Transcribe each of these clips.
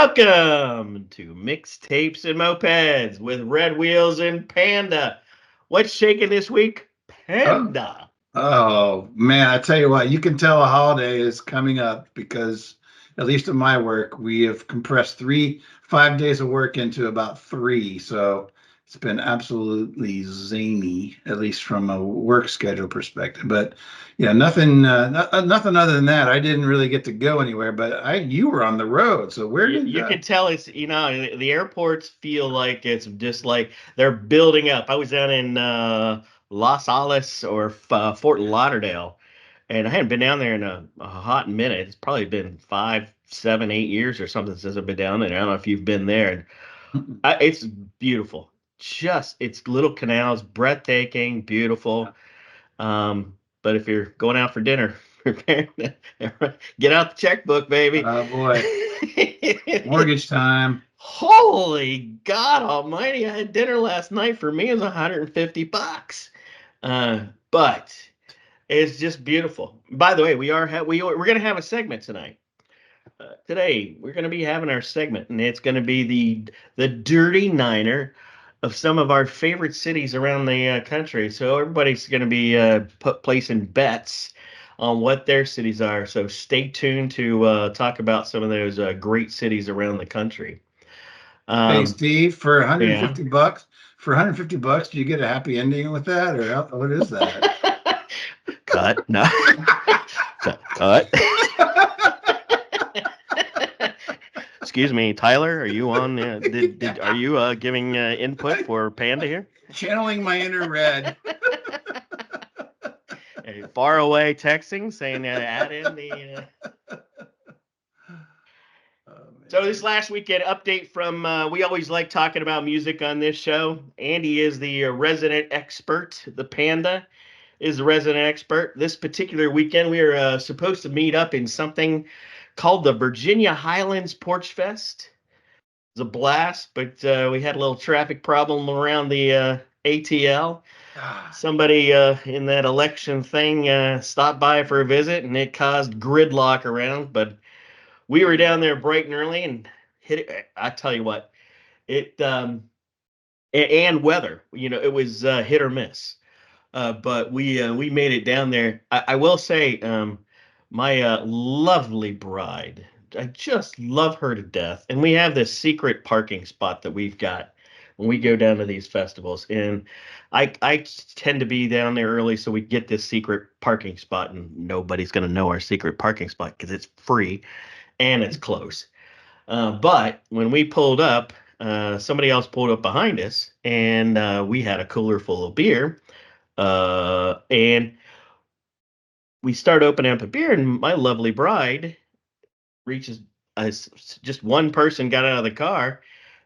Welcome to Mixtapes and Mopeds with Red Wheels and Panda. What's shaking this week? Oh, Panda. oh man, I tell you what, you can tell a holiday is coming up because, at least in my work, we have compressed 5 days of work into about three. So it's been absolutely zany, at least from a work schedule perspective. But yeah, nothing other than that. I didn't really get to go anywhere, but you were on the road. So where You, did you can tell it's, the airports feel like it's just like they're building up. I was down in Los Alice or Fort Lauderdale, and I hadn't been down there in a hot minute. It's probably been 5, 7, 8 years or something since I've been down there. I don't know if you've been there. It's beautiful. Just it's little canals, breathtaking, beautiful. But if you're going out for dinner, get out the checkbook, baby. Oh boy, mortgage time. Holy God Almighty! I had dinner last night. For me, it was $150. But it's just beautiful. By the way, we're gonna have a segment tonight. Today we're going to be having our segment, and it's going to be the Dirty Niner of some of our favorite cities around the country. So everybody's going to be placing bets on what their cities are. So stay tuned to talk about some of those great cities around the country. Hey Um, Steve, for yeah. 150 bucks, do you get a happy ending with that, or what is that? Cut. No. Cut. Excuse me, Tyler. Are you on? Are you giving input for Panda here? Channeling my inner red. Far away texting saying add in the. Oh So this man. last weekend update from we always like talking about music on this show. Andy is the resident expert. The Panda is the resident expert. This particular weekend we are supposed to meet up in something called the Virginia Highlands Porch Fest. It was a blast, but we had a little traffic problem around the ATL. Ah, Somebody in that election thing stopped by for a visit, and it caused gridlock around. But we were down there bright and early and hit it. I tell you what, it and weather. It was hit or miss. But we made it down there. I will say, my lovely bride. I just love her to death, and we have this secret parking spot that we've got when we go down to these festivals. And I tend to be down there early so we get this secret parking spot, and nobody's gonna know our secret parking spot because it's free and it's close. But when we pulled up, somebody else pulled up behind us, and we had a cooler full of beer and we start opening up a beer, and my lovely bride reaches just one person got out of the car,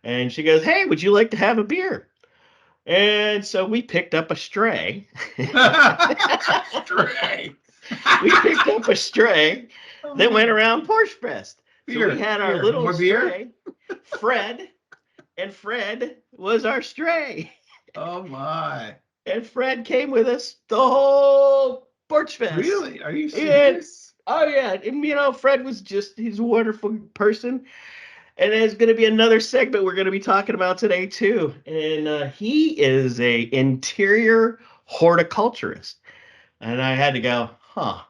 and she goes, "Hey, would you like to have a beer?" And so we picked up a stray. stray. We picked up a stray that went Oh, around Porsche Fest. So we beer, had our beer, little more beer. stray, Fred, and Fred was our stray. Oh my! And Fred came with us the whole Porch Fest. Really? Are you And serious? oh yeah, and Fred was he's a wonderful person. And there's going to be another segment we're going to be talking about today too. And he is a interior horticulturist. And I had to go, huh?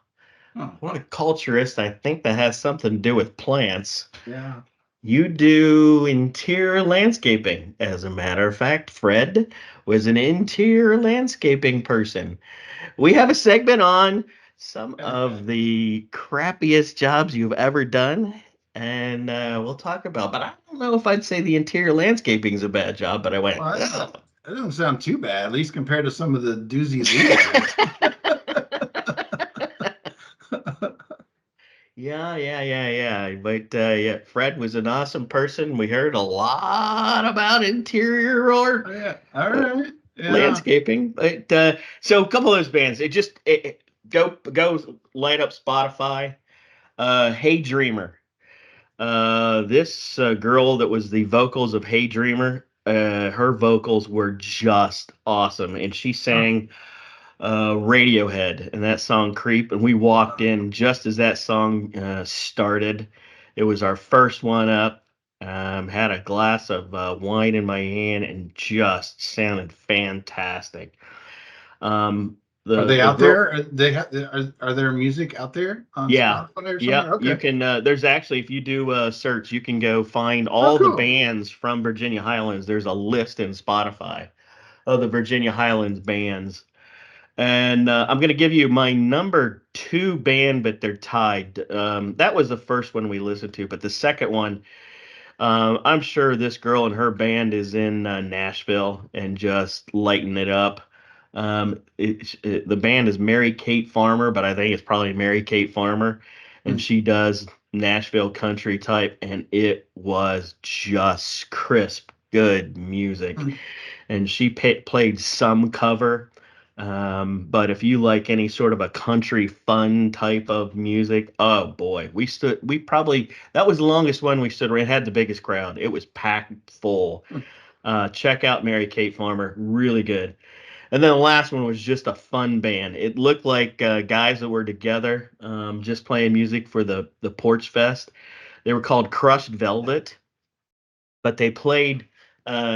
Huh. Horticulturist. I think that has something to do with plants. Yeah. You do interior landscaping. As a matter of fact, Fred was an interior landscaping person. We have a segment on some of the crappiest jobs you've ever done, and we'll talk about. But I don't know if I'd say the interior landscaping is a bad job. But I went, Well, ugh. that doesn't sound too bad, at least compared to some of the doozies we had. Yeah, yeah, yeah, yeah. But yeah, Fred was an awesome person. We heard a lot about interior or Oh, yeah. All right. Yeah. landscaping. But so a couple of those bands, go light up Spotify. Hey Dreamer. This girl that was the vocals of Hey Dreamer, her vocals were just awesome, and she Oh, sang Radiohead and that song Creep, and we walked oh, in just as that song started. It was our first one up, Had a glass of wine in my hand and just sounded fantastic. Um, Are the they the out girl, there? Are there music out there on yeah, Spotify or yeah, somewhere? you Okay. can. There's actually, if you do a search, you can go find Oh, all the cool. bands from Virginia Highlands. There's a list in Spotify of the Virginia Highlands bands. And I'm going to give you my number two band, but they're tied. That was the first one we listened to, but the second one, I'm sure this girl and her band is in Nashville and just lighting it up. The band is Mary Kate Farmer, but I think it's probably Mary Kate Farmer, and Hmm. she does Nashville country type, and it was just crisp, good music. Hmm. And she played some cover. But if you like any sort of a country fun type of music, oh boy, we probably, that was the longest one we stood around. It had the biggest crowd. It was packed full. Check out Mary Kate Farmer, really good. And then the last one was just a fun band. It looked like guys that were together, just playing music for the Porch Fest. They were called Crushed Velvet, but they played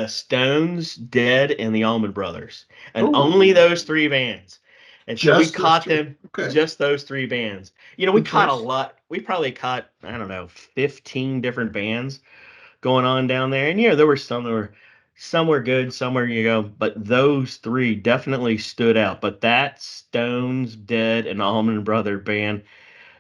Stones, Dead, and the Allman Brothers, and only Oh, those three bands. And so we just those caught three. them, Okay. just those three bands. We Good caught a choice. lot. We probably caught, I don't know, 15 different bands going on down there. And there were some were good, some were, but those three definitely stood out. But that Stones, Dead, and Allman Brother band,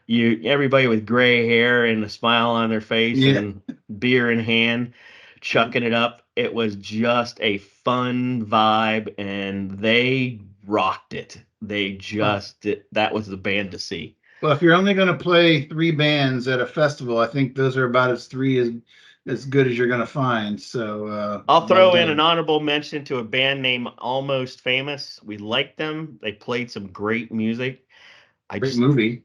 everybody with gray hair and a smile on their face Yeah. and beer in hand, chucking it up. It was just a fun vibe, and they rocked it. They Well, just that was the band to see. well, if you're only going to play three bands at a festival, I think those are about as good as you're going to find. So I'll well throw in an done. honorable mention to a band named Almost Famous. We liked them. They played some great music. I Great just movie.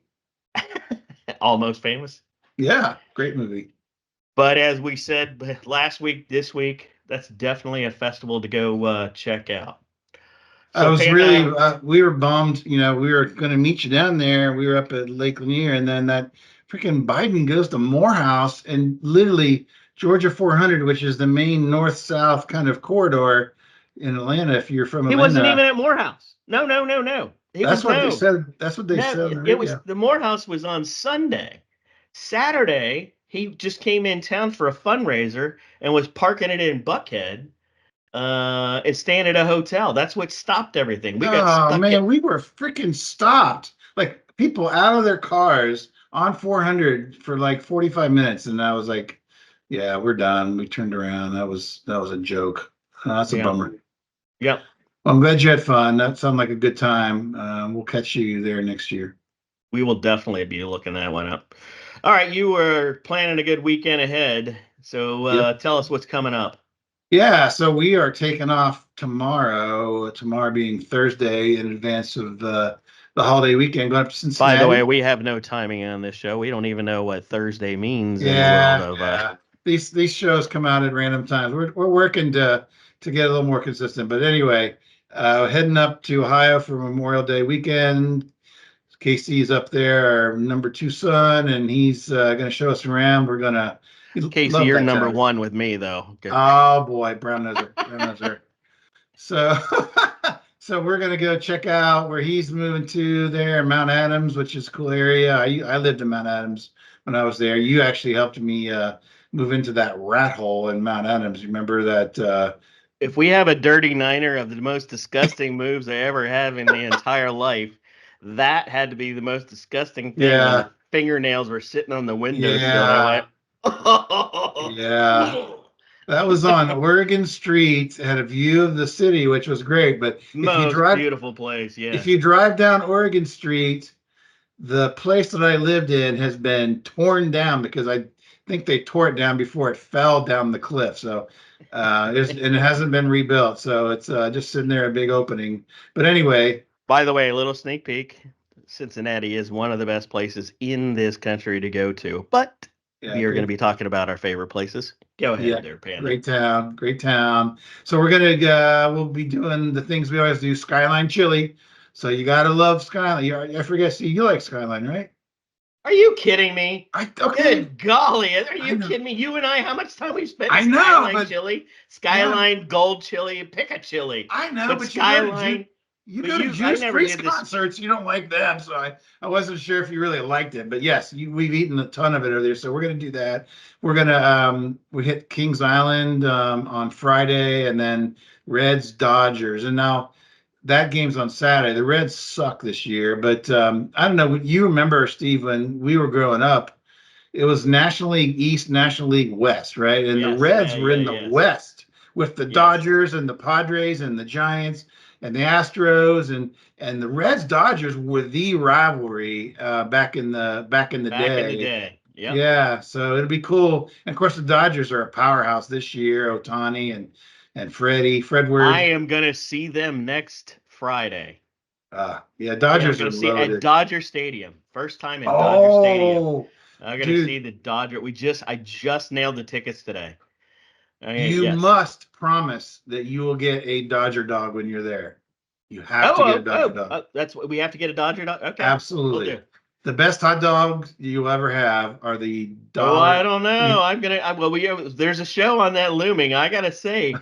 Almost Famous. Yeah, great movie. But as we said last week, this week, that's definitely a festival to go check out. I So was really, Panda, we were bummed. We were going to meet you down there. We were up at Lake Lanier, and then that freaking Biden goes to Morehouse and literally Georgia 400, which is the main north-south kind of corridor in Atlanta. If you're from he wasn't even Atlanta, at Morehouse. No, no, no, no. He that's was what they no, said. That's what they no. said on the It was radio. the Morehouse was on Sunday. Saturday, he just came in town for a fundraiser and was parking it in Buckhead and staying at a hotel. That's what stopped everything. We got Oh stuck man, at. we were freaking stopped. Like people out of their cars on 400 for like 45 minutes, and I was like, "Yeah, we're done." We turned around. That was a joke. That's a Yeah, bummer. yeah. Well, I'm glad you had fun. That sounded like a good time. We'll catch you there next year. We will definitely be looking that one up. All right, you were planning a good weekend ahead, so Yep. tell us what's coming up. Yeah, so we are taking off tomorrow. Tomorrow being Thursday in advance of the holiday weekend, going up to By the way, Cincinnati. we have no timing on this show. We don't even know what Thursday means in the world Yeah, of. yeah. These shows come out at random times. We're working to get a little more consistent. But anyway, heading up to Ohio for Memorial Day weekend. Casey's up there, our number two son, and he's going to show us around. We're gonna Casey, love you're that number town. one with me though. Oh boy, brown noser, brown noser. So, so we're gonna go check out where he's moving to there, Mount Adams, which is a cool area. I lived in Mount Adams when I was there. You actually helped me move into that rat hole in Mount Adams. You remember that? If we have a dirty niner of the most disgusting moves I ever have in the entire life, that had to be the most disgusting thing when the Yeah, fingernails were sitting on the windowsill. And I yeah, went, yeah. That was on Oregon Street. Had a view of the city, which was great. But most beautiful place. if Yes. you drive down Oregon Street, the place that I lived in has been torn down because I think they tore it down before it fell down the cliff. So and it hasn't been rebuilt. So it's just sitting there, a big opening. But anyway, By the way, a little sneak peek. Cincinnati is one of the best places in this country to go to, but yeah, we are going to great. be talking about our favorite places. Go Yeah, ahead there, Panda. great town, great town. So we'll be doing the things we always do, Skyline Chili. So you gotta love Skyline. I forget, see, you like Skyline, right? Are you kidding me? Okay, Good golly, are I you know, kidding me? You and I, how much time we spent in I know, Skyline but chili, yeah, Skyline gold chili, pick a chili, I know, but but you go to Skyline. But I Juice never Priest did this. concerts. You don't like them, so I wasn't sure if you really liked it. But yes, we've eaten a ton of it earlier, so we're gonna do that. We're gonna we hit Kings Island on Friday, and then Reds Dodgers, and now that game's on Saturday. The Reds suck this year, but I don't know. You remember, Steve, when we were growing up? It was National League East, National League West, right? And the Yes, Reds yeah, were yeah, in the yes, West with the yes. Dodgers and the Padres and the Giants and the Astros and the Reds Dodgers were the rivalry back in the Back in the day. day. Yep. Yeah, so it'll be cool. And of course, the Dodgers are a powerhouse this year. Otani and Freddie, I Fredward. am gonna see them next Friday. Yeah, Yeah, I'm Dodgers gonna are see at loaded. Dodger Stadium. First time in Dodger Stadium. Oh, I'm gonna see dude, the Dodger. I just nailed the tickets today. you Yes. must promise that you will get a Dodger dog when you're there. You have to get a Dodger dog. That's what we have to get a Dodger dog. Okay, we'll Absolutely. do. The best hot dogs you'll ever have are the Oh, I dollar. don't know. Well, there's a show on that looming. I gotta say,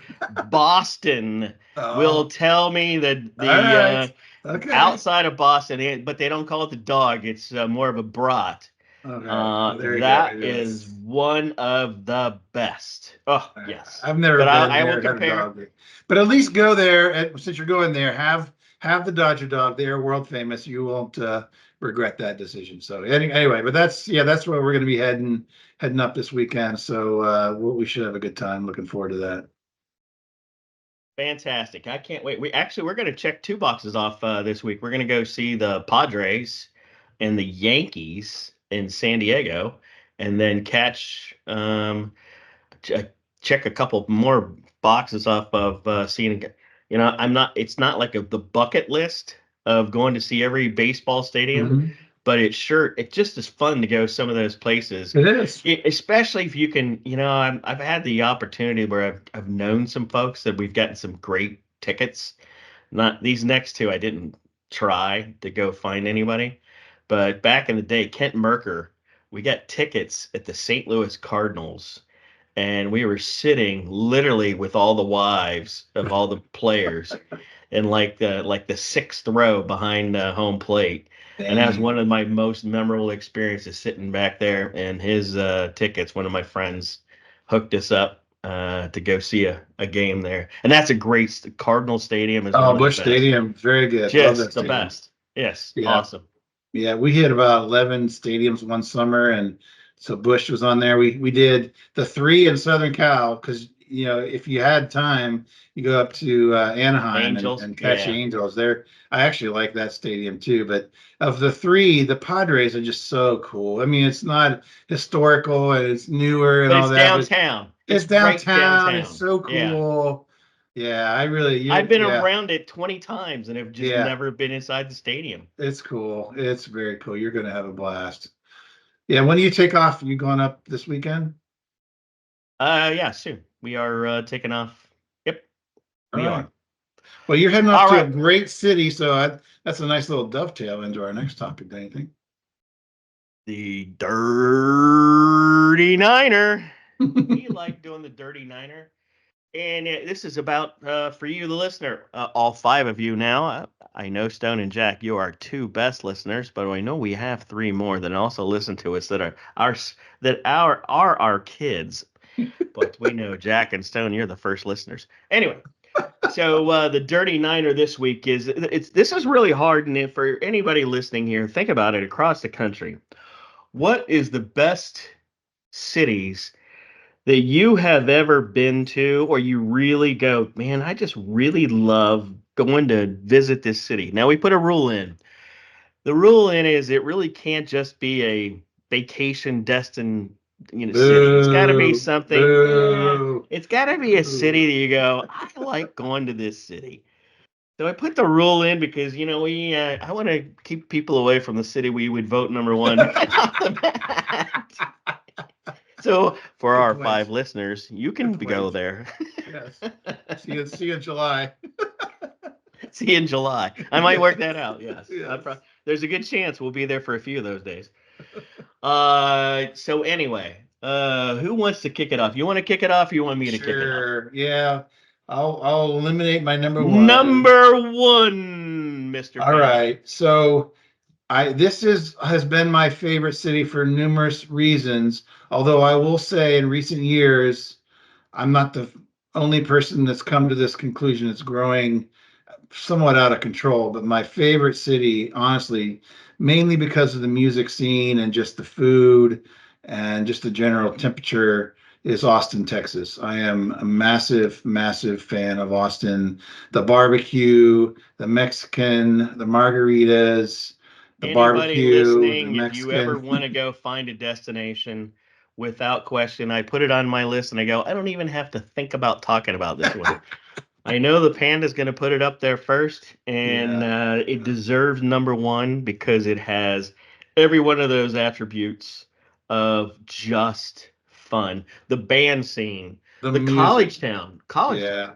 Boston will Oh, tell me that all the right. Okay. outside of Boston, but they don't call it the dog. It's more of a brat. Okay. Well, there you go. That Maybe is that's. one of the best. Oh, yes. I've never But been I will there, had a compare. dog, but at least go there. Since you're going there, have the Dodger dog. They are world famous. You won't regret that decision. So anyway, but that's where we're going to be heading up this weekend. So we should have a good time. Looking forward to that. Fantastic. I can't wait. We're going to check two boxes off this week. We're going to go see the Padres and the Yankees in San Diego, and then ch- check a couple more boxes off of seeing. I'm not. It's not like the bucket list of going to see every baseball stadium, Mhm. but it just is fun to go some of those places, It is. especially if you can. I've had the opportunity where I've known some folks that we've gotten some great tickets. Not these next two, I didn't try to go find anybody, but back in the day, Kent Merker, we got tickets at the St. Louis Cardinals, and we were sitting literally with all the wives of all the players in like the sixth row behind home plate. And that was Dang. one of my most memorable experiences, sitting back there. And his tickets, one of my friends hooked us up to go see a game there. And that's a Cardinal Stadium is one Oh, of the Bush best. Stadium, very good. Love that Just the stadium. best. Yes, Yeah. awesome. Yeah, we hit about 11 stadiums one summer, and so Bush was on there. We did the three in Southern Cal because if you had time, you go up to Anaheim Angels, and catch the yeah. Angels. There, I actually like that stadium too. But of the three, the Padres are just so cool. I mean, it's not historical and it's newer and But all it's that, but downtown. it's It's right downtown. It's downtown. so Yeah. cool. Yeah, I really, I've you, been yeah, around it 20 times and have just yeah. never been inside the stadium. It's cool. It's very cool. You're gonna have a blast. Yeah, when do you take off? You going up this weekend? Yeah, soon. We are taking off. Yep, All we right. are. Well, you're heading off All to a right. great city, so that's a nice little dovetail into our next topic, don't you think? The Dirty Niner. We like doing the Dirty Niner. And this is about for you, the listener, all five of you now. I know Stone and Jack, you are two best listeners, but I know we have three more that also listen to us that are our kids. But we know Jack and Stone, you're the first listeners. Anyway, so the Dirty Niner this week this is really hard, and if for anybody listening here, think about it across the country. What is the best cities that you have ever been to, or you really go, man, I just really love going to visit this city? Now we put a rule in. The rule in is it really can't just be a vacation city. It's got to be Boo, something. boo, It's got to be a city boo. that you go, I like going to this city. So I put the rule in because we I want to keep people away from the city we would vote number one right off the bat. So for Good our point. five listeners, you Good can go point. there. Yes. See you in July. See you in July. I might work that out. Yes, Yes. there's a good chance we'll be there for a few of those days. So anyway, who wants to kick it off? You want to kick it off, or you want me to kick it off? Sure. Yeah. I'll eliminate my number one. Number one, Mr. All Panda. right. So I this is has been my favorite city for numerous reasons. Although I will say in recent years, I'm not the only person that's come to this conclusion. It's growing somewhat out of control, but my favorite city, honestly, mainly because of the music scene and just the food and just the general temperature, is Austin, Texas. I am a massive, massive fan of Austin. The barbecue, the Mexican, the margaritas, the Anybody barbecue, the listening, if you ever Mexican. want to go find a destination, without question, I put it on my list and I go, I don't even have to think about talking about this one. I know the Panda's going to put it up there first, and Yeah. it deserves number one because it has every one of those attributes of just fun. The band scene, The the music. college town. Yeah.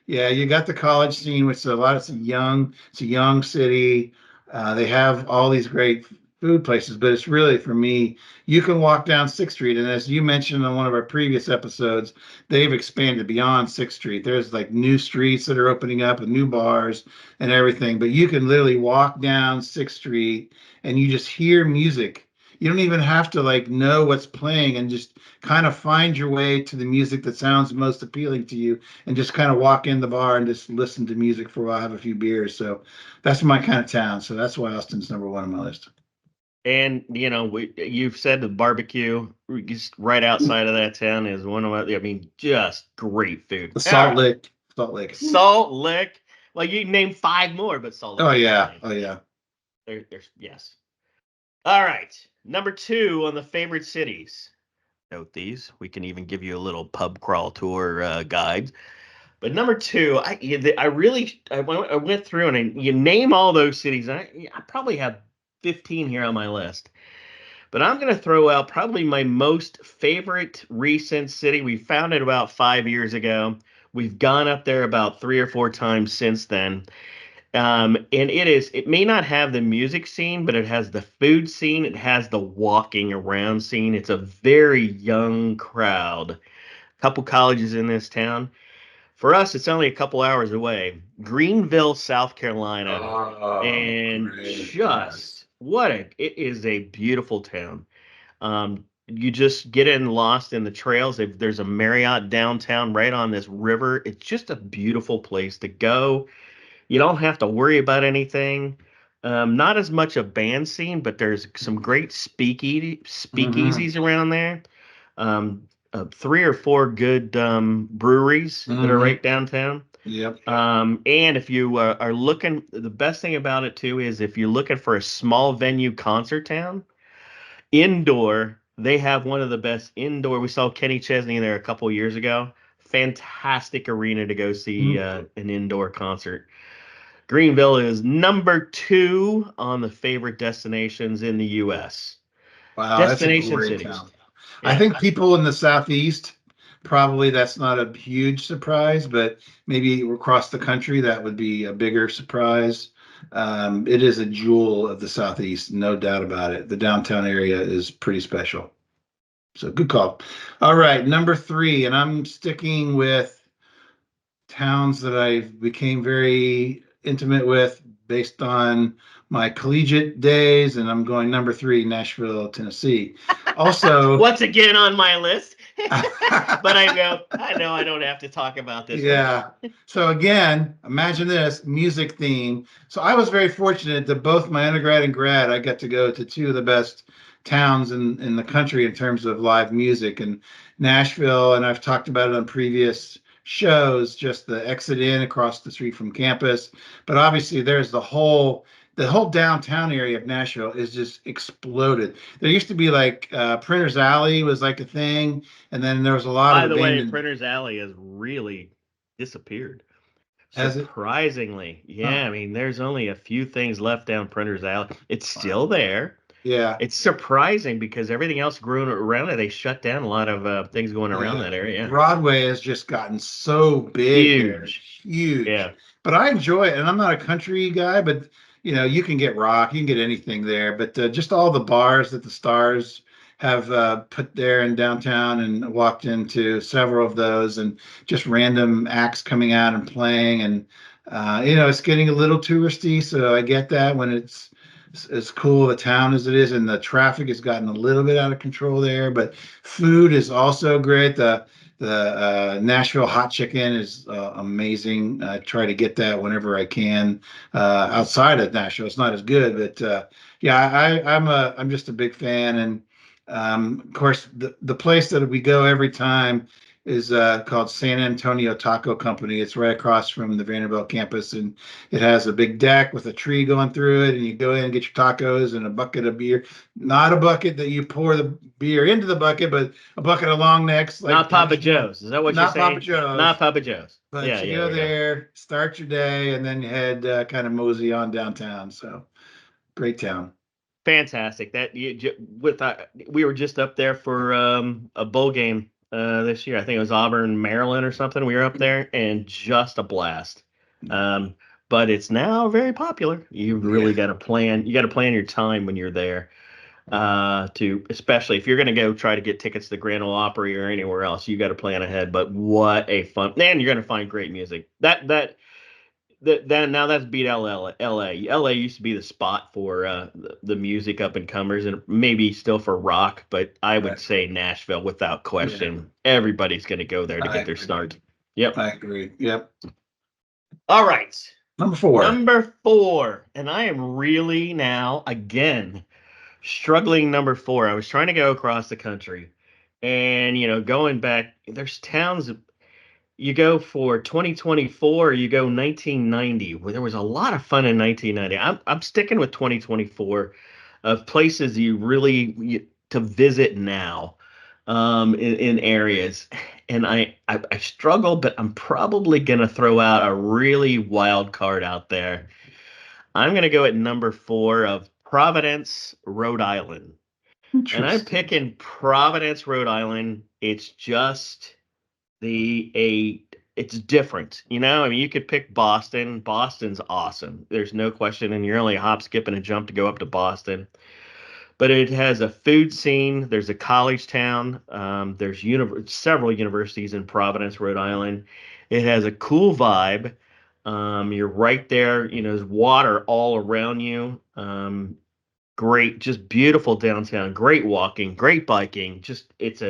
Yeah, you got the college scene, which is a lot. It's a young city. They have all these great food places, but it's really for me. You can walk down Sixth Street, and as you mentioned on one of our previous episodes, they've expanded beyond Sixth Street. There's like new streets that are opening up and new bars and everything. But you can literally walk down Sixth Street, and you just hear music. You don't even have to like know what's playing, and just kind of find your way to the music that sounds most appealing to you and just kind of walk in the bar and just listen to music for a while, have a few beers. So that's my kind of town. So that's why Austin's number one on my list. And you've said the barbecue just right outside of that town is one of my, I mean, just great food. The All Salt right, Lick, Salt Lake. Salt Lick. Well, you can name five more, but Salt Oh Lick's number yeah, one. oh yeah. There's yes. All right, number two on the favorite cities. Note these. We can even give you a little pub crawl tour guide. But number two, I went through and you name all those cities. I probably have 15 here on my list. But I'm going to throw out probably my most favorite recent city. We found it about 5 years ago. We've gone up there about 3 or 4 times since then. And it may not have the music scene, but it has the food scene. It has the walking around scene. It's a very young crowd. Couple colleges in this town. For us, it's only a couple hours away. Greenville, South Carolina. Oh, And great. Yes. just it is a beautiful town. You just get in lost in the trails. There's a Marriott downtown right on this river. It's just a beautiful place to go. You don't have to worry about anything. Not as much a band scene, but there's some great Mm-hmm. speakeasies around there. Three or four good breweries that are Mm-hmm. right downtown. Yep. And if you are looking, the best thing about it too is if you're looking for a small venue concert town, indoor, they have one of the best indoor. We saw Kenny Chesney there a couple years ago. Fantastic arena to go see Mhm. an indoor concert. Greenville is number two on the favorite destinations in the U.S. Wow, that's a Destination great cities. town. I Yeah. think people in the southeast probably that's not a huge surprise, but maybe across the country that would be a bigger surprise. It is a jewel of the southeast, no doubt about it. The downtown area is pretty special. So good call. All right, number three, and I'm sticking with towns that I became very intimate with based on my collegiate days, and I'm going number three, Nashville, Tennessee. Also, Once again on my list. But I know I don't have to talk about this one. yeah. So again, imagine this music theme. So I was very fortunate that both my undergrad and grad, I got to go to two of the best towns in the country in terms of live music. And Nashville, and I've talked about it on previous shows, just the exit in across the street from campus. But obviously there's the whole downtown area of Nashville is just exploded. There used to be like Printer's Alley was like a thing, and then there was a lot of By the way, abandoned. Printer's Alley has really disappeared. Has it? Surprisingly. Yeah, Huh. I mean, there's only a few things left down Printer's Alley. It's Wow. still there. Yeah. It's surprising because everything else grew around it. They shut down a lot of things going around Yeah. that area. Broadway has just gotten so Yeah. big there. Huge. Huge. Yeah. But I enjoy it. And I'm not a country guy, but you can get rock, you can get anything there. But just all the bars that the stars have put there in downtown and walked into several of those, and just random acts coming out and playing. And it's getting a little touristy, so I get that when it's as cool of a town as it is, and the traffic has gotten a little bit out of control there. But food is also great. The Nashville hot chicken is amazing. I try to get that whenever I can. Outside of Nashville, it's not as good, but yeah, I'm just a big fan. And of course, the place that we go every time is called San Antonio Taco Company. It's right across from the Vanderbilt campus, and it has a big deck with a tree going through it. And you go in and get your tacos and a bucket of beer. Not a bucket that you pour the beer into the bucket, but a bucket of long necks, like Not Papa traditional. Joe's. Is that what you're Not Papa saying? Joe's, Not Papa Joe's. but Yeah, you yeah, go there you go. there, start your day, and then you head kind of mosey on downtown. So great town. Fantastic. That with we were just up there for a bowl game this year. I think it was Auburn, Maryland, or something. We were up there, and just a blast. Um, but it's now very popular. You've Yeah. really got to plan. You got to plan your time when you're there. To especially if you're going to go try to get tickets to the Grand Ole Opry or anywhere else, you got to plan ahead. But what a fun! And you're going to find great music. That now that's beat LA. LA used to be the spot for the music up and comers, and maybe still for rock. But I would Right. say Nashville, without Yeah. question. Everybody's going to go there to I get their agree. start. Yep. I agree. Yep. All right. Number four. Number four, and I am really now again struggling. Number four. I was trying to go across the country, and going back, there's towns. You go for 2024, you go 1990. Well, there was a lot of fun in 1990. I'm sticking with 2024 of places to visit now in areas. And I struggle, but I'm probably going to throw out a really wild card out there. I'm going to go at number four of Providence, Rhode Island. And I'm Interesting. picking Providence, Rhode Island. It's just the a it's different. I mean, you could pick Boston. Boston's awesome. There's no question, and you're only a hop, skip, and a jump to go up to Boston. But it has a food scene. There's a college town. There's several universities in Providence, Rhode Island. It has a cool vibe. You're right there. There's water all around you. Great, just beautiful downtown. Great walking, great biking. Just it's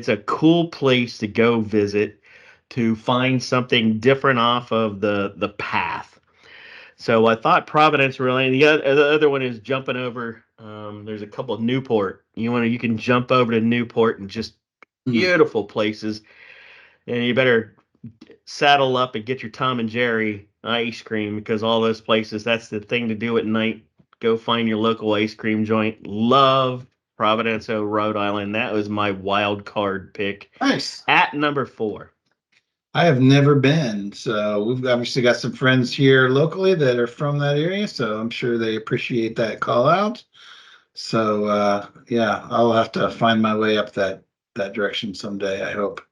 a cool place to go visit to find something different off of the path. So I thought Providence really. The other one is jumping over. There's a couple of Newport. You can jump over to Newport and just Mm. beautiful places. And you better saddle up and get your Tom and Jerry ice cream because all those places. That's the thing to do at night. Go find your local ice cream joint. Love Providence, Rhode Island. That was my wild card pick Nice. at number four. I have never been, so we've obviously got some friends here locally that are from that area, so I'm sure they appreciate that call out. So yeah, I'll have to find my way up that direction someday, I hope.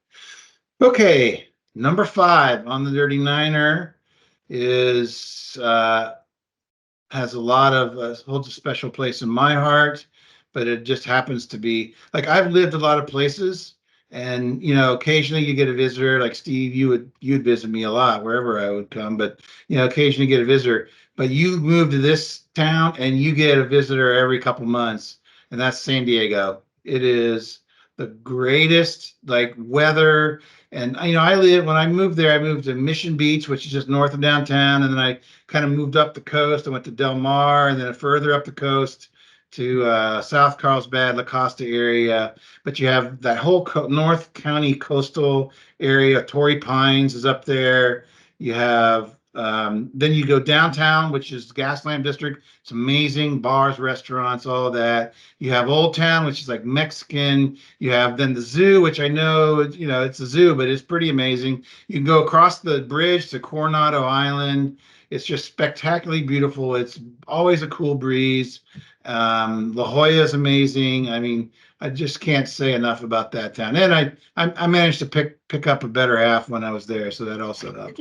Okay, number five on the Dirty Niner is has a lot of holds a special place in my heart, but it just happens to be like I've lived a lot of places, and occasionally you get a visitor. Like Steve, you'd visit me a lot wherever I would come, but occasionally you get a visitor. But you move to this town and you get a visitor every couple months, and that's San Diego. It is the greatest like weather. And when I moved there, I moved to Mission Beach, which is just north of downtown, and then I kind of moved up the coast. I went to Del Mar, and then further up the coast to South Carlsbad, La Costa area. But you have that whole North County coastal area. Torrey Pines is up there. You have then you go downtown, which is Gaslamp District. It's amazing bars, restaurants, all of that. You have Old Town, which is like Mexican. You have then the zoo, which I know it's a zoo, but it's pretty amazing. You can go across the bridge to Coronado Island. It's just spectacularly beautiful. It's always a cool breeze. La Jolla is amazing. I mean, I just can't say enough about that town. And I managed to pick up a better half when I was there, so that also helped.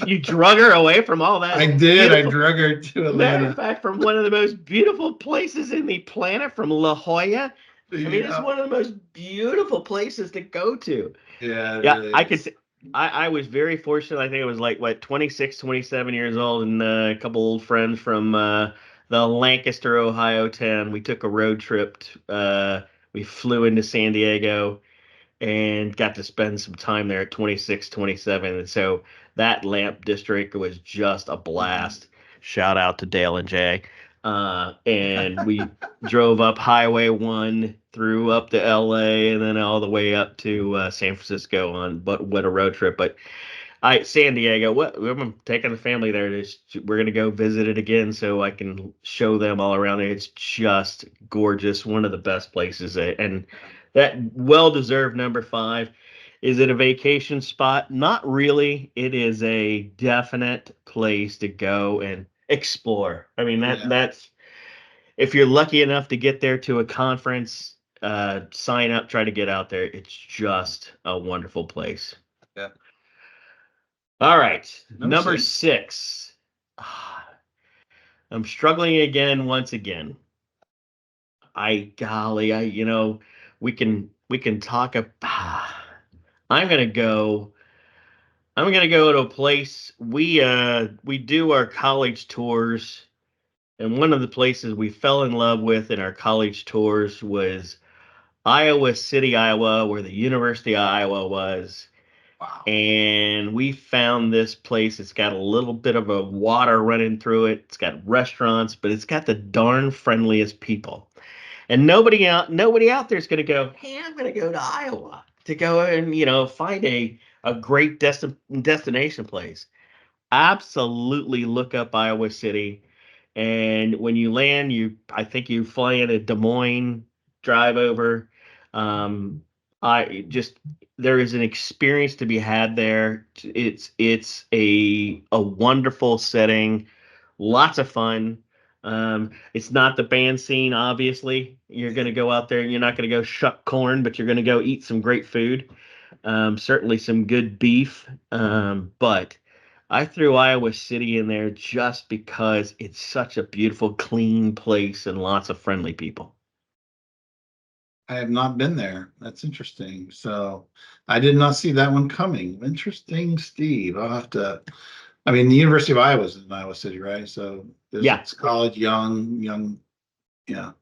You drug her away from all I that did. I beautiful. drug her to Matter of Atlanta. fact, from one of the most beautiful places in the planet, from La Jolla. I mean, it's Yeah, one of the most beautiful places to go to. yeah, it Yeah, really I could. is. I was very fortunate. I think I was like what 26, 27 years old, and a couple old friends from the Lancaster, Ohio town. We took a road trip. We flew into San Diego and got to spend some time there at 26, 27. And so that Lamp District was just a Mhm. blast. Shout out to Dale and Jay. And we drove up Highway 1 through up to LA and then all the way up to San Francisco on but what a road trip. But I San Diego. What I'm taking the family there. We're gonna go visit it again, so I can show them all around there. It's just gorgeous. One of the best places, and that well-deserved number 5. Is it a vacation spot? Not really. It is a definite place to go and explore. I mean Yeah, that's if you're lucky enough to get there to a conference, sign up, try to get out there. It's just a wonderful place. yeah. All right, Number number 6. 6. Ah, I'm struggling again once again. Golly, we can talk about. I'm gonna go. I'm gonna go to a place we do our college tours, and one of the places we fell in love with in our college tours was Iowa City, Iowa, where the University of Iowa was. Wow. And we found this place. It's got a little bit of a water running through it. It's got restaurants, but it's got the darn friendliest people. And nobody out there is going to go, "Hey, I'm going to go to Iowa to go and find a great destination place." Absolutely look up Iowa City. And when you land, I think you fly into Des Moines, drive over. Um, I just there is an experience to be had there. It's a wonderful setting, lots of fun. It's not the band scene, obviously. You're going to go out there and you're not going to go shuck corn, but you're going to go eat some great food. Certainly some good beef. But I threw Iowa City in there just because it's such a beautiful, clean place and lots of friendly people. I have not been there. That's interesting. So I did not see that one coming. Interesting, Steve. I'll have to. I mean, the University of Iowa is in Iowa City, right? So there's Yeah. it's college, young. Yeah,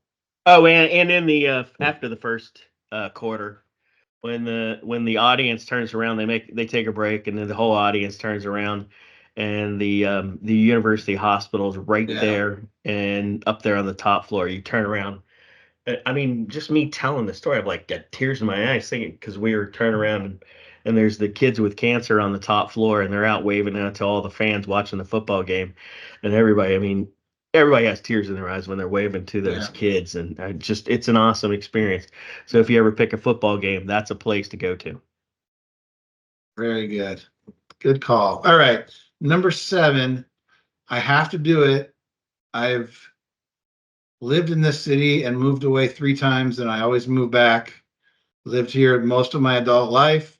Oh, and in the after the first quarter, when the audience turns around, they take a break, and then the whole audience turns around, and the university hospital is right yeah, there and up there on the top floor. You turn around. I mean, just me telling the story, I've like got tears in my eyes thinking because we were turning around and there's the kids with cancer on the top floor and they're out waving out to all the fans watching the football game, and everybody. I mean, everybody has tears in their eyes when they're waving to those yeah. kids, and it's an awesome experience. So if you ever pick a football game, that's a place to go to. Very good. Good call. All right, number 7. I have to do it. I've lived in this city and moved away 3 times, and I always move back. Lived here most of my adult life.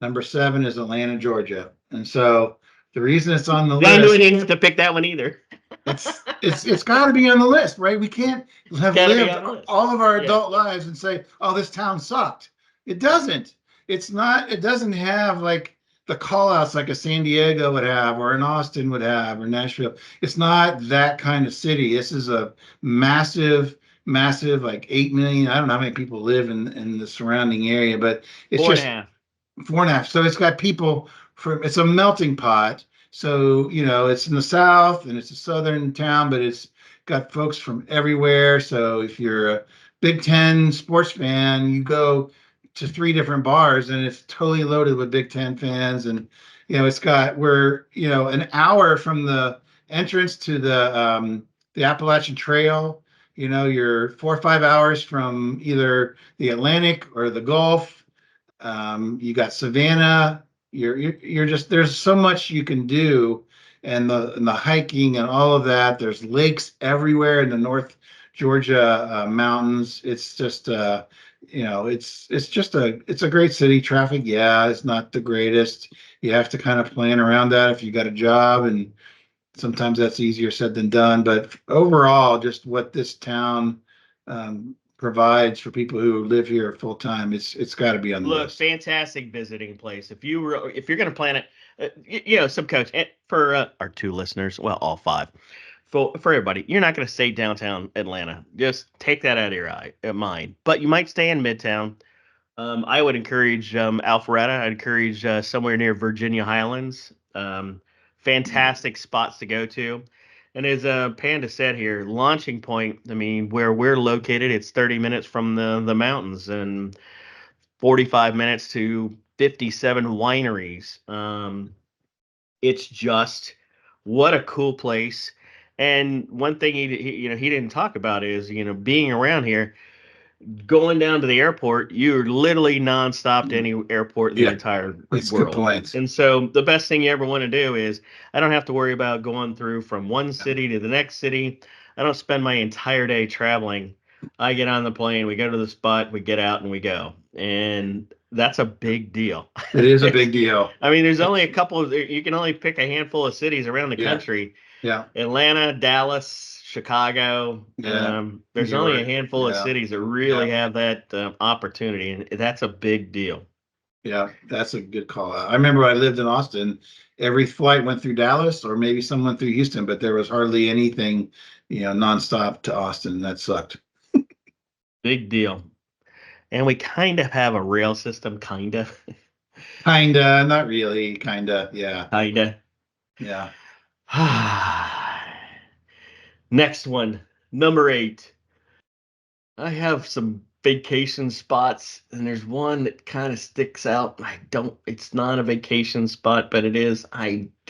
Number 7 is Atlanta, Georgia. And so the reason it's on the I knew I list, didn't have to pick that one either. it's got to be on the list, right? We can't It's have got to be lived on the list. all of our Yeah. adult lives and say, "Oh, this town sucked." It doesn't. It's not. It doesn't have like the call outs like a San Diego would have, or an Austin would have, or Nashville. It's not that kind of city. This is a massive, like 8 million. I don't know how many people live in the surrounding area, but it's Four and a just half. 4.5. So it's got people from, it's a melting pot. So, it's in the South and it's a Southern town, but it's got folks from everywhere. So if you're a Big Ten sports fan, you go to 3 different bars and it's totally loaded with Big Ten fans. And, we're, an hour from the entrance to the Appalachian Trail. You're 4 or 5 hours from either the Atlantic or the Gulf. You got Savannah. You're just, there's so much you can do, and the hiking and all of that. There's lakes everywhere in the North Georgia mountains. It's just it's a great city. Traffic, yeah, it's not the greatest. You have to kind of plan around that if you got a job, and sometimes that's easier said than done. But overall, just what this town provides for people who live here full time, it's got to be on the Look, list. fantastic visiting place. If you're going to plan it, some coach for our two listeners, well, all five, for everybody, you're not going to stay downtown Atlanta. Just take that out of your mind. But you might stay in Midtown. I would encourage Alpharetta. I'd encourage somewhere near Virginia Highlands. Fantastic spots to go to. And as Panda said here, launching point. I mean, where we're located, it's 30 minutes from the mountains and 45 minutes to 57 wineries. It's just what a cool place. And one thing he didn't talk about is being around here, going down to the airport, you're literally nonstop to any airport in the Yeah, entire it's good world. points. And so the best thing you ever want to do is I don't have to worry about going through from one city to the next city. I don't spend my entire day traveling. I get on the plane, we go to the spot, we get out and we go. And that's a big deal. It is a It's, big deal. I mean, there's only a It's, couple of, you can only pick a handful of cities around the yeah, country. yeah, Atlanta, Dallas, Chicago. yeah. New There's only a York, handful of yeah, cities that yeah, really have that opportunity, and that's a big deal. yeah. That's a good call out. I remember when I lived in Austin, every flight went through Dallas or maybe some went through Houston, but there was hardly anything, nonstop to Austin. That sucked. Big deal. And we kind of have a rail system, kind of. Kinda, not really. Kinda, yeah, Kind of. yeah. Next one, number 8. I have some vacation spots, and there's one that kind of sticks out. It's not a vacation spot, but it is.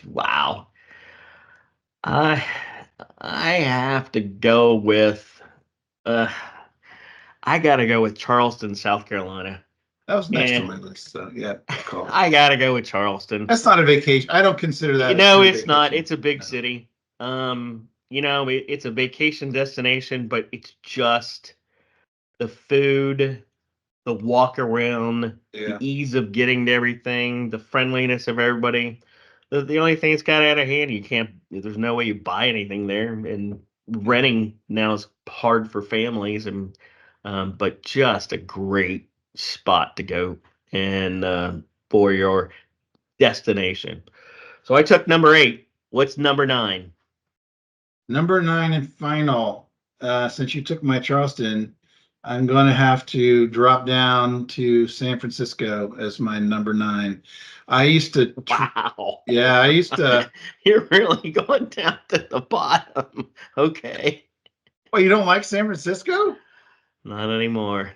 Wow. I I have to go with uh I gotta go with Charleston, South Carolina. That was next on And my list. So yeah, good call. I gotta go with Charleston. That's not a vacation. I don't consider that a No, true it's not. vacation. It's a big No. city. It's a vacation destination, but it's just the food, the walk around, the Yeah, ease of getting to everything, the friendliness of everybody. The only thing that's got out of hand, there's no way you buy anything there, and renting now is hard for families, and but just a great spot to go and for your destination. So I took number 8. What's number 9? number 9 and final. Since you took my Charleston, I'm going to have to drop down to San Francisco as my number 9. I used to, Wow. yeah, I used to. You're really going down to the bottom. Okay. Well, you don't like San Francisco? Not anymore.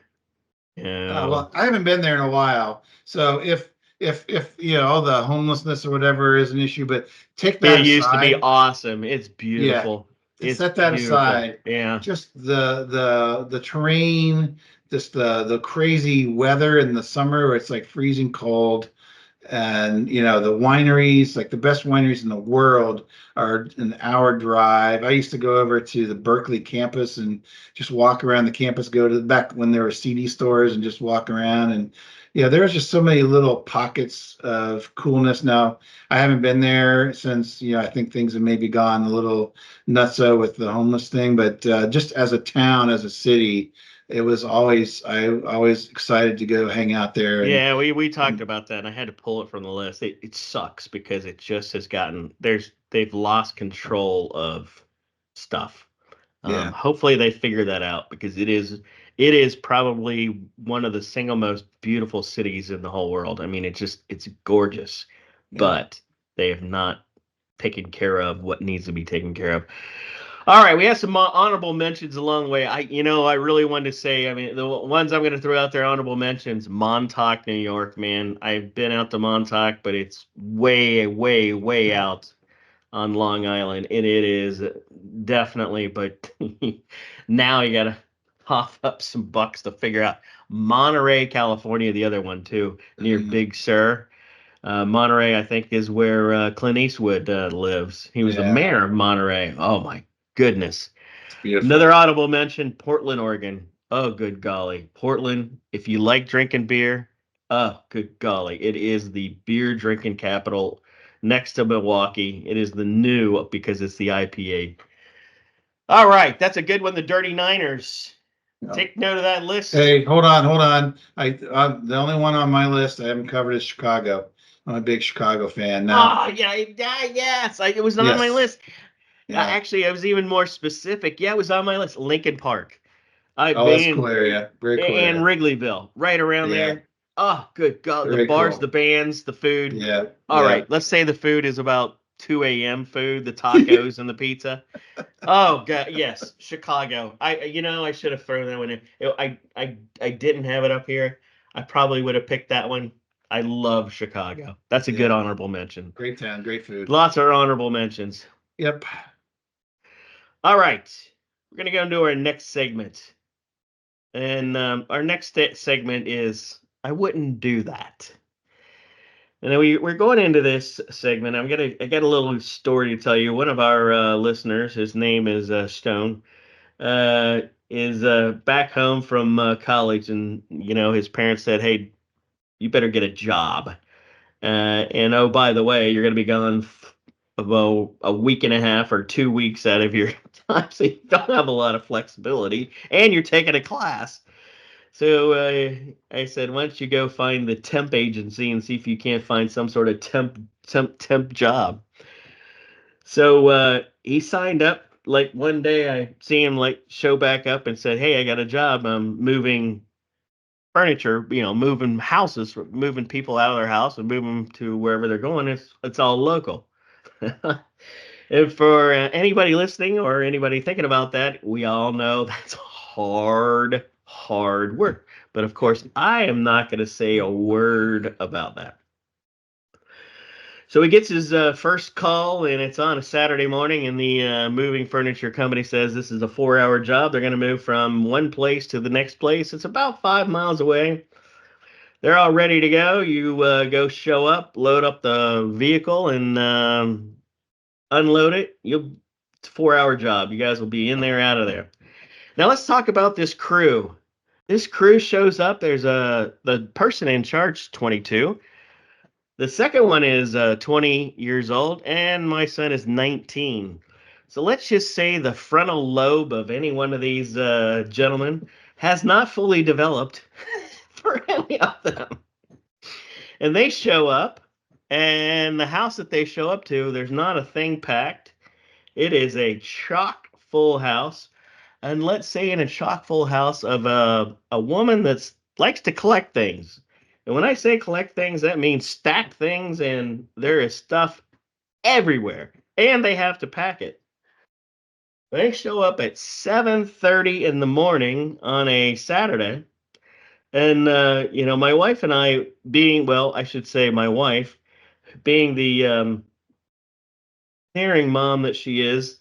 No. Well, I haven't been there in a while. So if all the homelessness or whatever is an issue, but take that It used to be aside, awesome. It's yeah, beautiful. It's set that beautiful. aside. Yeah. Just the terrain, just the crazy weather in the summer where it's like freezing cold, and the wineries, like the best wineries in the world, are an hour drive. I used to go over to the Berkeley campus and just walk around the campus, go to the back when there were CD stores and just walk around. And yeah, there's just so many little pockets of coolness. Now, I haven't been there since, I think things have maybe gone a little nutso with the homeless thing, but just as a town, as a city, I always excited to go hang out there. Yeah, we talked And about that, and I had to pull it from the list. It sucks because it just has gotten they've lost control of stuff. yeah, Hopefully they figure that out because it is probably one of the single most beautiful cities in the whole world. I mean, it's gorgeous, yeah. but they have not taken care of what needs to be taken care of. All right, we have some honorable mentions along the way. I really wanted to say, I mean, the ones I'm going to throw out there, honorable mentions, Montauk, New York, man. I've been out to Montauk, but it's way, way, way out on Long Island, and it is definitely. But now you got to cough up some bucks to figure out Monterey, California, the other one too, near Mhm. Big Sur. Monterey, I think, is where Clint Eastwood lives. He was the Yeah, mayor of Monterey. Oh my goodness. it's beautiful. Another audible mention, Portland, Oregon. Oh, good golly. Portland, if you like drinking beer, oh, good golly. It is the beer drinking capital next to Milwaukee. It is the new because it's the IPA. All right, that's a good one. The Dirty Niners. Take note of that list. Hey, hold on. The only one on my list I haven't covered is Chicago. I'm a big Chicago fan now. Oh yeah, yes, it was on my Yes. list. Yeah. Actually, I was even more specific. Yeah, it was on my list. Lincoln Park. I've Oh, that's a been cool area. Very cool and area. Wrigleyville, right around Yeah. there. Oh, good God. The Very bars, the cool. bands, the food. Yeah. All Yeah. right, let's say the food is about 2 a.m. food, the tacos and the pizza. Oh God, yes, Chicago. I should have thrown that one in. I didn't have it up here. I probably would have picked that one. I love Chicago. That's a good Yeah. honorable mention. Great town. Great food. Lots of honorable mentions. Yep. All right, we're gonna go into our next segment, and our next segment is I wouldn't do that. And then we're going into this segment. I got a little story to tell you. One of our listeners, his name is Stone, uh, is back home from college, and his parents said, "Hey, you better get a job." And oh, by the way, you're going to be gone about a week and a half or 2 weeks out of your time, so you don't have a lot of flexibility, and you're taking a class. So I said, why don't you go find the temp agency and see if you can't find some sort of temp job. So he signed up. Like one day, I see him like show back up and said, "Hey, I got a job. I'm moving furniture. Moving houses, moving people out of their house and moving them to wherever they're going. It's all local." And for anybody listening or anybody thinking about that, we all know that's hard work. But of course, I am not going to say a word about that. So he gets his first call, and it's on a Saturday morning, and the moving furniture company says this is a 4-hour job. They're going to move from one place to the next place. It's about 5 miles away. They're all ready to go. You go show up, load up the vehicle, and unload it. It's a 4-hour job. You guys will be in there, out of there. Now let's talk about this crew. This crew shows up. There's the person in charge, 22. The second one is 20 years old, and my son is 19. So let's just say the frontal lobe of any one of these gentlemen has not fully developed for any of them. And they show up, and the house that they show up to, there's not a thing packed. It is a chock full house. And let's say in a chock full house of a woman that likes to collect things. And when I say collect things, that means stack things, and there is stuff everywhere. And they have to pack it. They show up at 7:30 in the morning on a Saturday. And my wife and I being, well, I should say my wife being the caring mom that she is,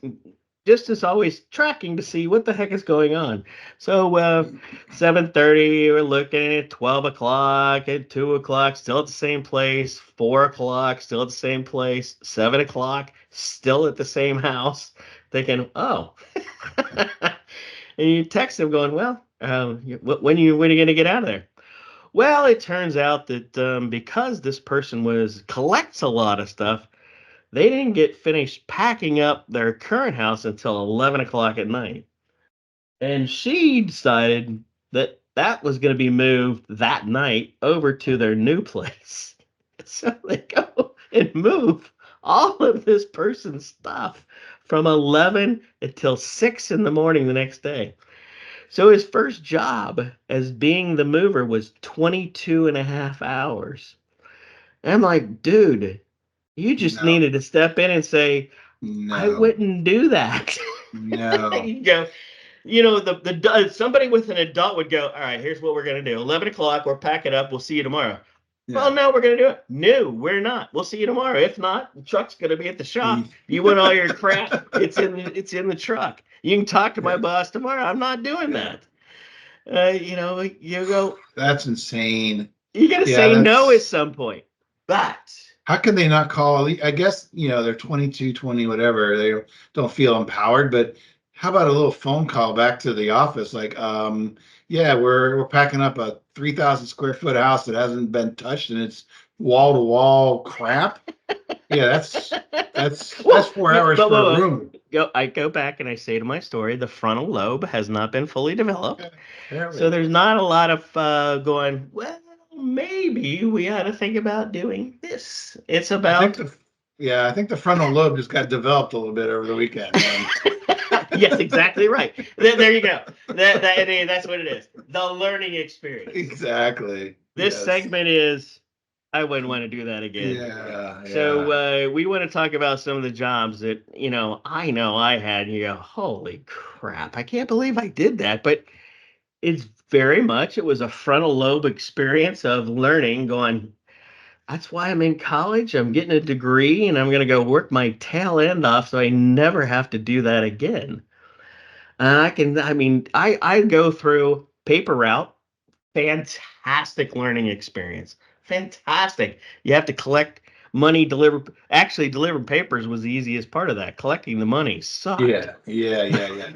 just is always tracking to see what the heck is going on. So 7:30, we're looking at 12 o'clock, at 2 o'clock, still at the same place. 4 o'clock, still at the same place. 7 o'clock, still at the same house. Thinking, oh, and you text them going, well, when are you going to get out of there? Well, it turns out that because this person collects a lot of stuff, they didn't get finished packing up their current house until 11 o'clock at night. And she decided that that was going to be moved that night over to their new place. So they go and move all of this person's stuff from 11 until 6 in the morning the next day. So his first job as being the mover was 22 and a half hours. And I'm like, dude, you just No. needed to step in and say, I No. wouldn't do that. No. You go, somebody with an adult would go, all right, here's what we're going to do. 11 o'clock, we'll pack it up. We'll see you tomorrow. Well, Yeah. no, we're going to do it. No, we're not. We'll see you tomorrow. If not, the truck's going to be at the shop. You want all your crap? It's in the truck. You can talk to my Yeah. boss tomorrow. I'm not doing Yeah. that. You go, That's insane. you got to Yeah, say no at that's some point. But how can they not call? I guess, they're 22, 20, whatever. They don't feel empowered, but how about a little phone call back to the office? Like, yeah, we're packing up a 3,000 square foot house that hasn't been touched and it's wall to wall crap. Yeah, that's well, 4 hours but for a room. go back and I say to my story, the frontal lobe has not been fully developed. So Apparently. there's not a lot of going, well, maybe we ought to think about doing this. It's I think about I think the frontal lobe just got developed a little bit over the weekend, man. yes, exactly right. There you go. That's what it is. The learning experience. Exactly. This Yes. segment is I wouldn't want to do that again. Yeah. So Yeah. we want to talk about some of the jobs that know I had. And you go, holy crap! I can't believe I did that. But it's very much it was a frontal lobe experience of learning. Going, that's why I'm in college. I'm getting a degree, and I'm going to go work my tail end off, so I never have to do that again. And I go through paper route. Fantastic learning experience. Fantastic. You have to collect money, deliver papers was the easiest part of that. Collecting the money sucked. Yeah. Yeah. Yeah. Yeah.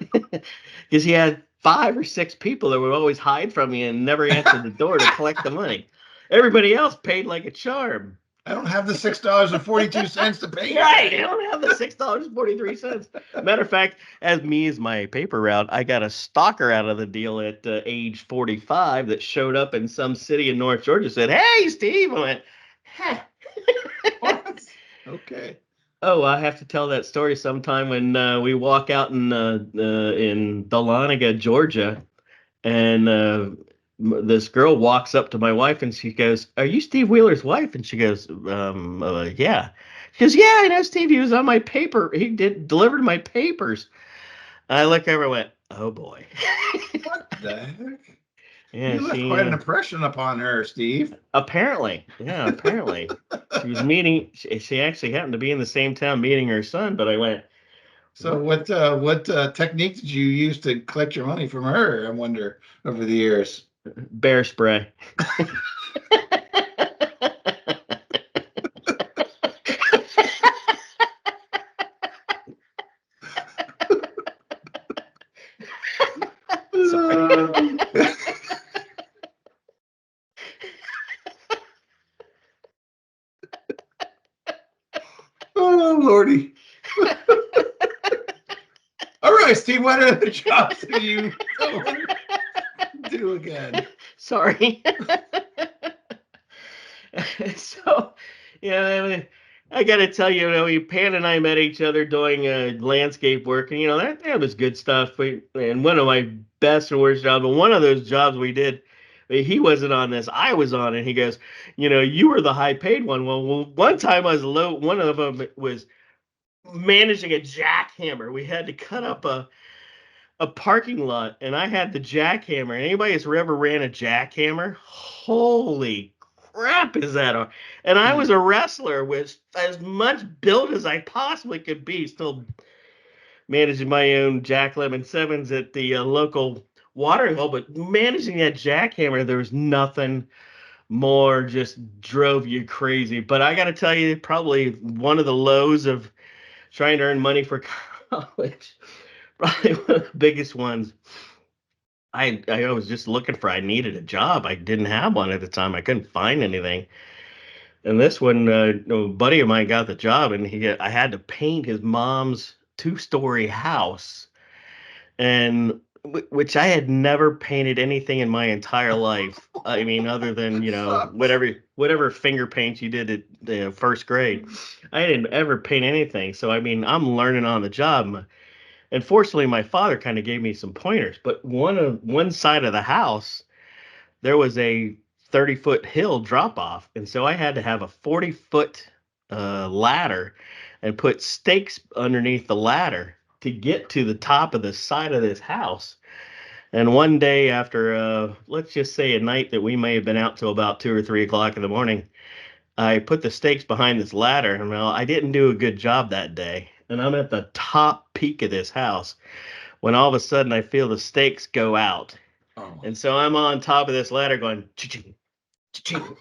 Because you had 5 or 6 people that would always hide from you and never answer the door to collect the money. Everybody else paid like a charm. I don't have the $6.42 to pay you Right, I today. don't have the $6.43. Matter of fact, as my paper route, I got a stalker out of the deal at age 45 that showed up in some city in North Georgia. Said, "Hey, Steve," I went, "Huh." What? Okay. Oh, I have to tell that story sometime when we walk out in Dahlonega, Georgia, and this girl walks up to my wife and she goes, "Are you Steve Wheeler's wife?" And she goes, "Yeah." She goes, "Yeah, I know Steve. He was on my paper. He delivered my papers." I look over and went, "Oh boy." What the heck? Yeah, You left quite an impression upon her, Steve. apparently. She was meeting, she actually happened to be in the same town meeting her son, but I went, So "What?" what technique did you use to collect your money from her? I wonder over the years. Bear spray. Sorry. Oh Lordy. All right, Steve, what other jobs did you do again? Sorry. So, yeah, I got to tell you, Pan and I met each other doing landscape work, and that was good stuff. And one of my best and worst jobs, but one of those jobs we did, he wasn't on this, I was on it. He goes, you were the high paid one. Well, one time I was low. One of them was managing a jackhammer. We had to cut up a parking lot, and I had the jackhammer. And anybody that's ever ran a jackhammer, holy crap, is that a? And I was a wrestler with as much build as I possibly could be, still managing my own Jack Lemon Sevens at the local watering hole. But managing that jackhammer, there was nothing more just drove you crazy. But I got to tell you, probably one of the lows of trying to earn money for college. Probably one of the biggest ones. I was just looking for. I needed a job. I didn't have one at the time. I couldn't find anything. And this one, a buddy of mine got the job, and I had to paint his mom's 2-story house, and which I had never painted anything in my entire life. I mean, other than Sucks. whatever finger paints you did at first grade, I didn't ever paint anything. So I mean, I'm learning on the job. And fortunately, my father kind of gave me some pointers. But one side of the house, there was a 30-foot hill drop off, and so I had to have a 40-foot ladder and put stakes underneath the ladder to get to the top of the side of this house. And one day after, let's just say a night that we may have been out till about 2 or 3 o'clock in the morning, I put the stakes behind this ladder, and well, I didn't do a good job that day. And I'm at the top peak of this house when all of a sudden I feel the stakes go out. Oh. And so I'm on top of this ladder going, cha-ching, cha-ching,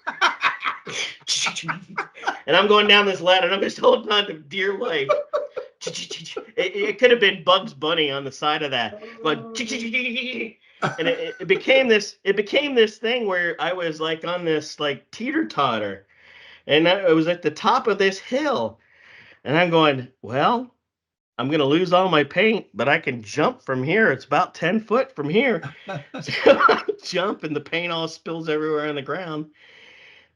cha-ching. And I'm going down this ladder and I'm just holding on to dear life. It could have been Bugs Bunny on the side of that. Going, and it became this thing where I was like on this like teeter totter. And I was at the top of this hill. And I'm going, well, I'm going to lose all my paint, but I can jump from here. It's about 10 foot from here. So I jump and the paint all spills everywhere on the ground.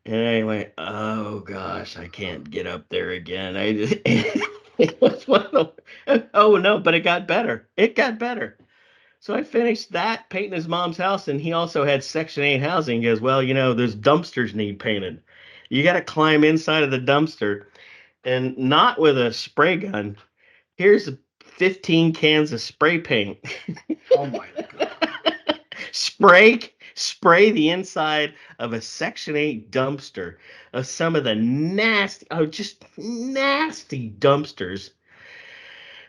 And I went, oh gosh, I can't get up there again. I just, it was one of the, oh no, but it got better. It got better. So I finished that painting his mom's house, and he also had Section 8 housing. He goes, well, those dumpsters need painted. You got to climb inside of the dumpster, and not with a spray gun. Here's 15 cans of spray paint. Oh my God. Spray the inside of a Section 8 dumpster of some of the nasty, just nasty dumpsters.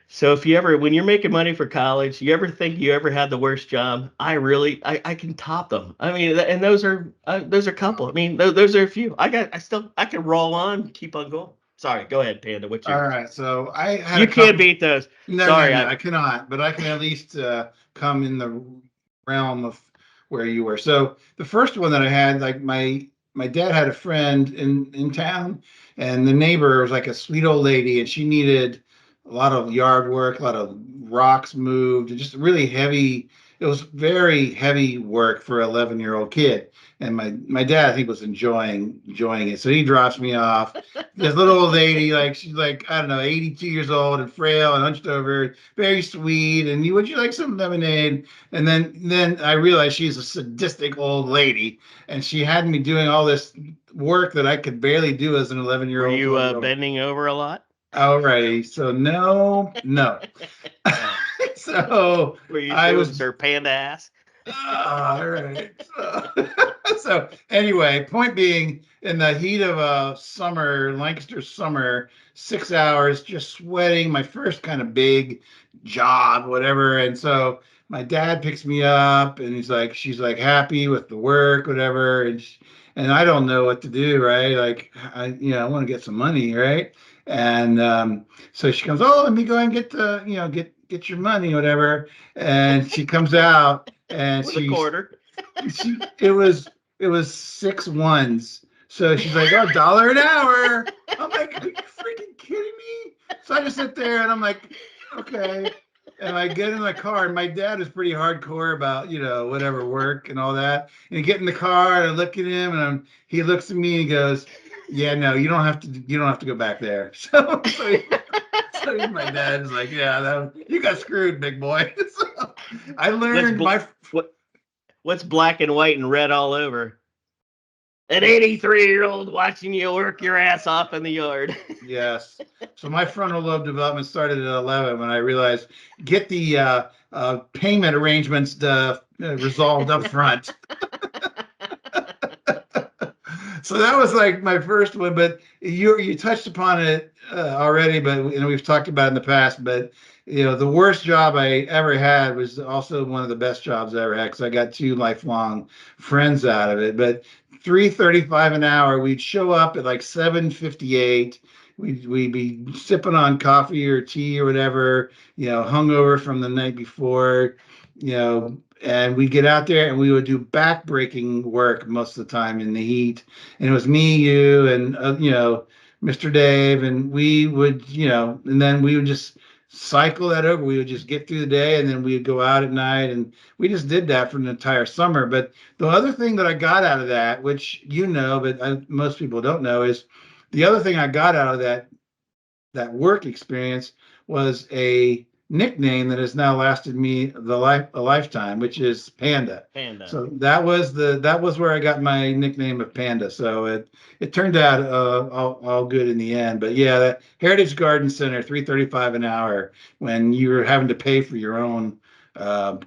So if you ever, when you're making money for college, you ever think you ever had the worst job? I can top them. I mean, and those are a couple. I mean, those are a few. I can roll on, keep on going. Sorry, go ahead, Panda. What's All yours? right. So I had a You can't couple. beat those. No, no, Sorry, no, I cannot. But I can at least come in the realm of where you were. So the first one that I had, like my dad had a friend in town, and the neighbor was like a sweet old lady, and she needed a lot of yard work, a lot of rocks moved, and just really heavy. It was very heavy work for an 11-year-old kid. And my dad, I think, was enjoying it. So he drops me off. This little old lady, like she's like, I don't know, 82 years old and frail and hunched over, very sweet. And would you like some lemonade? And then I realized she's a sadistic old lady, and she had me doing all this work that I could barely do as an 11-year were old, you 12-year old. bending over a lot? Alrighty, so no, no. Oh. So Were you I doing was Sir Panda ass? all right. So anyway, point being, in the heat of a summer, Lancaster summer, 6 hours, just sweating, my first kind of big job, whatever. And so my dad picks me up, and she's like happy with the work, whatever. And I don't know what to do, right? Like, I want to get some money, right? And so she comes, oh, let me go and get get your money, whatever. And she comes out, and With a quarter. it was 6 ones. So she's like, oh, $1 an hour. I'm like, are you freaking kidding me? So I just sit there and I'm like, okay. And I get in the car, and my dad is pretty hardcore about, whatever work and all that. And I get in the car and I look at him, and he looks at me and goes, yeah, no, you don't have to go back there. So my dad is like, yeah, you got screwed, big boy. So I What's learned bl- my what's black and white and red all over? An 83-year-old watching you work your ass off in the yard. Yes. So my frontal lobe development started at 11 when I realized get the payment arrangements resolved up front. So that was like my first one, but you touched upon it already, but we've talked about it in the past. But the worst job I ever had was also one of the best jobs I ever had, because I got two lifelong friends out of it. But 3.35 an hour, we'd show up at like 7:58. We'd be sipping on coffee or tea or whatever, hungover from the night before, and we'd get out there and we would do back-breaking work most of the time in the heat. And it was me, you, and Mr. Dave, and we would, and then we would just cycle that over. We would just get through the day, and then we'd go out at night, and we just did that for an entire summer. But the other thing that I got out of that, which but most people don't know, is the other thing I got out of that work experience was a nickname that has now lasted me a lifetime, which is Panda. Panda. So that was where I got my nickname of Panda. So it turned out all good in the end. But yeah, that Heritage Garden Center, 3.35 an hour, when you were having to pay for your own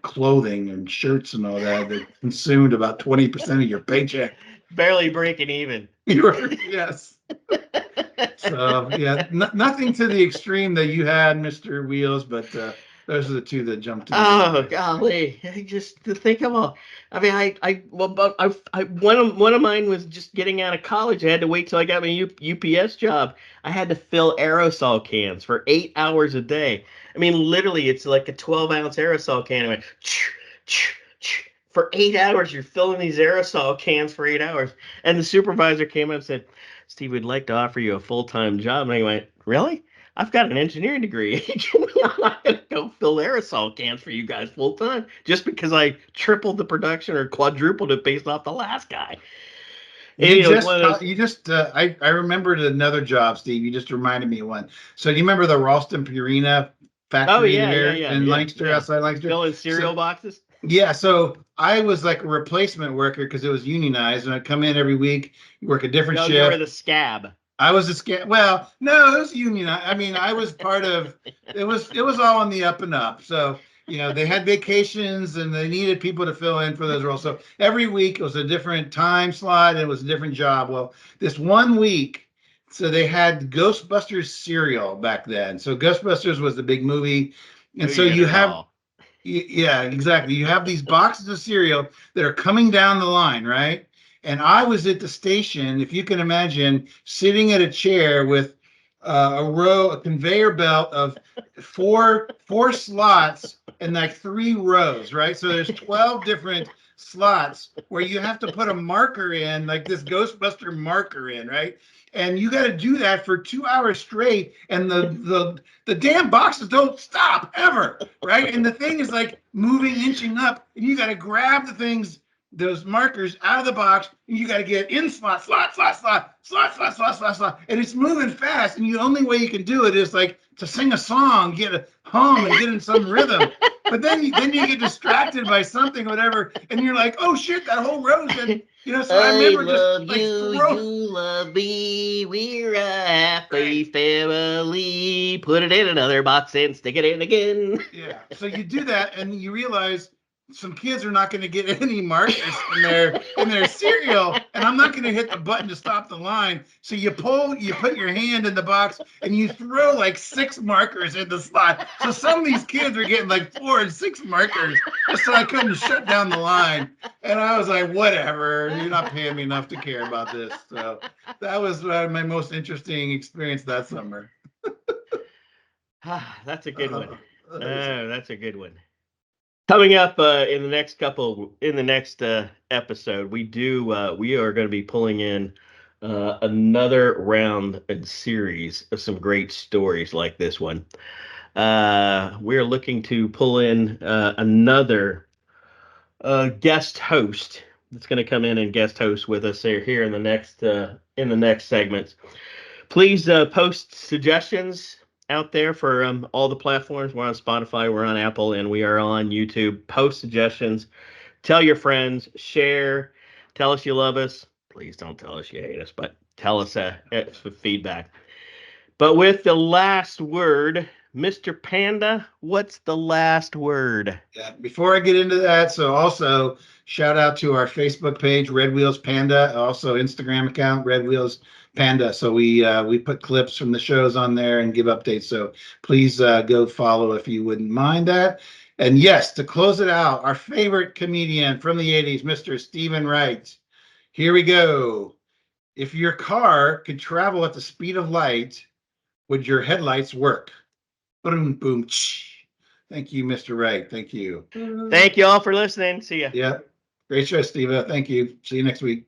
clothing and shirts and all that consumed about 20% of your paycheck. Barely breaking even. Yes. So yeah, nothing to the extreme that you had, Mr. Wheels, but those are the two that jumped to Oh mind. golly! Just to think of all. I mean, well, but one of mine was just getting out of college. I had to wait till I got my UPS job. I had to fill aerosol cans for 8 hours a day. I mean, literally, it's like a 12-ounce aerosol can. I went, for 8 hours. You're filling these aerosol cans for 8 hours. And the supervisor came up and said, "Steve, we'd like to offer you a full-time job." And I went, "Really?" I've got an engineering degree. I'm not going to go fill aerosol cans for you guys full time just because I tripled the production or quadrupled it based off the last guy. And, You it's one just, of those. you just, I remembered another job, Steve. You just reminded me of one. So you remember the Ralston Purina Oh factory yeah, yeah, there yeah, in yeah, Lancaster, yeah. outside Lancaster? Filling So cereal boxes. yeah, so I was like a replacement worker because it was unionized, and I'd come in every week, work a different No, you were shift. the scab. I was a scam. Well, no, it was union. I mean, I was part of. It was all on the up and up. So they had vacations and they needed people to fill in for those roles. So every week it was a different time slot. And it was a different job. Well, this one week, so they had Ghostbusters cereal back then. So Ghostbusters was the big movie, Who and so you you gonna have call? yeah, exactly. You have these boxes of cereal that are coming down the line, right? And I was at the station, if you can imagine, sitting at a chair with a conveyor belt of four slots and like 3 rows, right? So there's 12 different slots where you have to put a marker in, like this Ghostbuster marker in, right? And you got to do that for 2 hours straight, and the damn boxes don't stop ever, right? And the thing is like moving, inching up, and you got to grab the things, those markers out of the box, and you got to get in slot, slot, slot, slot, slot, slot, slot, slot, slot, and it's moving fast. And the only way you can do it is like to sing a song, get a hum, and get in some rhythm. But then you get distracted by something, whatever, and you're like, oh shit, that whole row's in. So I I remember just love like you, you love me. We're a happy family. Put it in another box and stick it in again. yeah. So you do that, and you realize some kids are not going to get any markers in their cereal, and I'm not going to hit the button to stop the line. So you put your hand in the box, and you throw like 6 markers in the slot. So some of these kids were getting like 4 and 6 markers, just so I couldn't shut down the line. And I was like, whatever, you're not paying me enough to care about this. So that was my most interesting experience that summer. That's a good one. That is Oh, that's a good one. Coming up in the next episode, we are going to be pulling in another round and series of some great stories like this one. We're looking to pull in another guest host that's going to come in and guest host with us here in the next segments. Please post suggestions out there for all the platforms. We're on Spotify, we're on Apple, and we are on YouTube. Post suggestions. Tell your friends. Share. Tell us you love us. Please don't tell us you hate us, but tell us feedback. But with the last word, Mr. Panda, what's the last word? Yeah, before I get into that, so also shout out to our Facebook page, Red Wheels Panda, also Instagram account, Red Wheels Panda. So we put clips from the shows on there and give updates. So please go follow if you wouldn't mind that. And yes, to close it out, our favorite comedian from the 80s, Mr. Steven Wright. Here we go. If your car could travel at the speed of light, would your headlights work? Boom, boom. Thank you, Mr. Wright. Thank you. Thank you all for listening. See ya. Yeah. Great show, Steve. Thank you. See you next week.